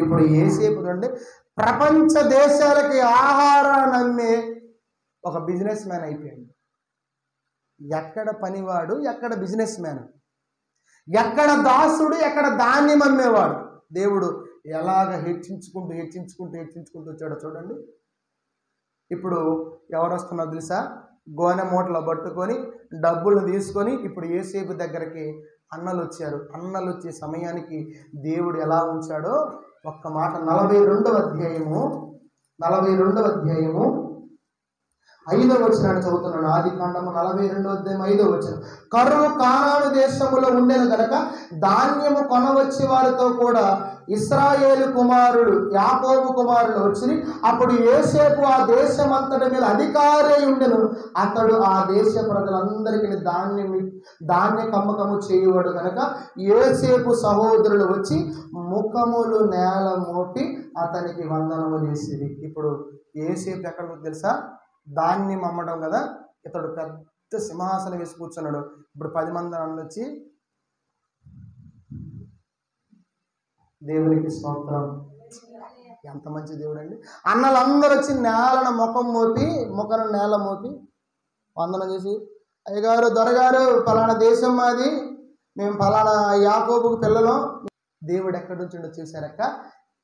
ఇప్పుడు ఏసేపు చూడండి, ప్రపంచ దేశాలకి ఆహారాన్ని అమ్మే ఒక బిజినెస్ మ్యాన్ అయిపోయాడు. ఎక్కడ పనివాడు, ఎక్కడ బిజినెస్ మ్యాన్, ఎక్కడ దాసుడు, ఎక్కడ ధాన్యం అమ్మేవాడు. దేవుడు ఎలాగ హెచ్చించుకుంటూ వచ్చాడో చూడండి. ఇప్పుడు ఎవరు వస్తున్నారో తెలుసా? గోనె మూటలో పట్టుకొని డబ్బులు తీసుకొని ఇప్పుడు యోసేపు దగ్గరికి అన్నలు వచ్చారు. అన్నలు వచ్చే సమయానికి దేవుడు ఎలా ఉంచాడో ఒక్క మాట 42వ అధ్యాయము 5వ వచనాన్ని చదువుతున్నాడు. ఆదికాండము 42వ అధ్యాయం 5వ వచనం. కరువు కానాను దేశములో ఉండెను గనక ధాన్యము కొనవచ్చి వారితో కూడా ఇశ్రాయేలు కుమారుడు యాకోబు కుమారులు వచ్చి అప్పుడు యోసేపు ఆ దేశమంతటి మీద అధికారి ఉండెను. అతడు ఆ దేశ ప్రజలందరికీ ధాన్య కమ్మకము చేయువాడు కనుక యోసేపు సహోదరులు వచ్చి ముఖములు నేల మోపి అతనికి వందనము చేసేది. ఇప్పుడు యోసేపు ఎక్కడికి తెలుసా? ధాన్యం అమ్మడం కదా. ఇతడు పెద్ద సింహాసనం వేసి కూర్చున్నాడు. ఇప్పుడు 10 మంది అన్నలు వచ్చి, దేవునికి స్తోత్రం, ఎంత మంచి దేవుడు అండి. అన్నలందరూ వచ్చి నేలను ముఖం నేల మోపి వందనం చేసి, అయ్యగారు, దొరగారు, ఫలానా దేశం మాది, మేము ఫలానా యాకోబుకు పిల్లలం. దేవుడు ఎక్కడి నుంచి వచ్చేసరక్క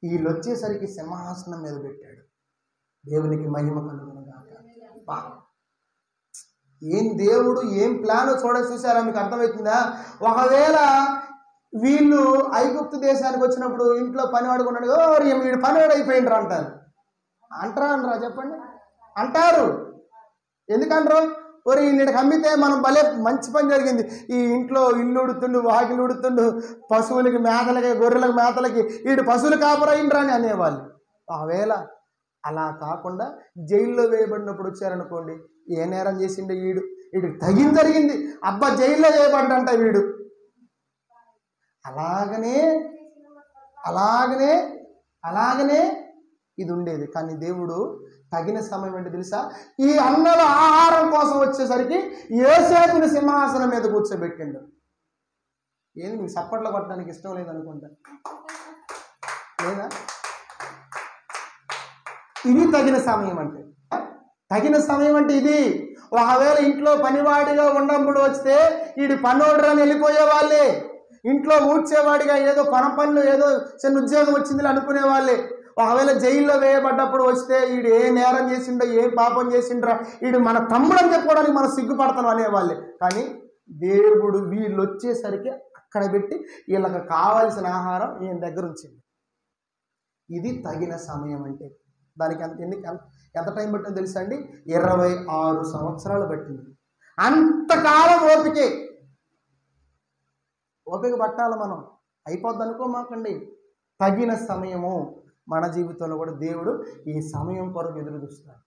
వీళ్ళు వచ్చేసరికి సింహాసనం మీద పెట్టాడు. దేవునికి మహిమ కలుగును గాక. ఏం దేవుడు, ఏం ప్లాన్ చూసారా? మీకు అర్థమవుతుందా? ఒకవేళ వీళ్ళు ఐగుప్తు దేశానికి వచ్చినప్పుడు ఇంట్లో పనివాడు కొన్నాడు, వీడు పనివాడు అయిపోయిండ్రు అంటారా? చెప్పండి, అంటారు. ఎందుకంటారు? ఒరి వీడికి అమ్మితే మనం భలే మంచి పని జరిగింది, ఈ ఇంట్లో ఇల్లు ఉడుతుండు, వాకిలు ఉడుతుండు, పశువులకి మేతలకి, గొర్రెలకు మేతలకి వీడు పశువులు కాపురైండ్రా అని అనేవాళ్ళు. ఒకవేళ అలా కాకుండా జైల్లో వేయబడినప్పుడు వచ్చారనుకోండి, ఏ నేరం చేసిండే వీడికి తగిన జరిగింది, అబ్బా జైల్లో వేయబడ్డంట వీడు. అలాగనే ఇది ఉండేది. కానీ దేవుడు తగిన సమయం ఏంటి తెలుసా? ఈ అన్నల ఆహారం కోసం వచ్చేసరికి యోసేపుని సింహాసనం మీద కూర్చోబెట్టిండు. ఏంది మీకు చప్పట్లు కొట్టడానికి ఇష్టం లేదనుకుంటా, లేదా? ఇది తగిన సమయం అంటే ఇది. ఒకవేళ ఇంట్లో పనివాడిగా ఉన్నప్పుడు వస్తే వీడి పనోడరని వెళ్ళిపోయే వాళ్ళే, ఇంట్లో ఊడ్చేవాడిగా ఏదో పనులు ఏదో చిన్న ఉద్యోగం వచ్చింది అనుకునే వాళ్ళే. ఒకవేళ జైల్లో వేయబడ్డప్పుడు వస్తే వీడు ఏ నేరం చేసిండో, ఏ పాపం చేసిండ్రా, వీడు మన తమ్ముడు అని చెప్పుకోవడానికి మనం సిగ్గుపడతాం అనేవాళ్ళే. కానీ దేవుడు వీళ్ళు వచ్చేసరికి అక్కడ పెట్టి వీళ్ళకి కావాల్సిన ఆహారం ఈయన దగ్గర ఉంచింది. ఇది తగిన సమయం అంటే. దానికి ఎంత టైం పట్టిందో తెలుసా అండి? 26 సంవత్సరాలు పట్టింది. అంతకాలం ఓపిక పట్టాలి మనం. అయిపోద్ది అనుకోమాకండి. తగిన సమయము. మన జీవితంలో కూడా దేవుడు ఈ సమయం కొరకు ఎదురు చూస్తాడు.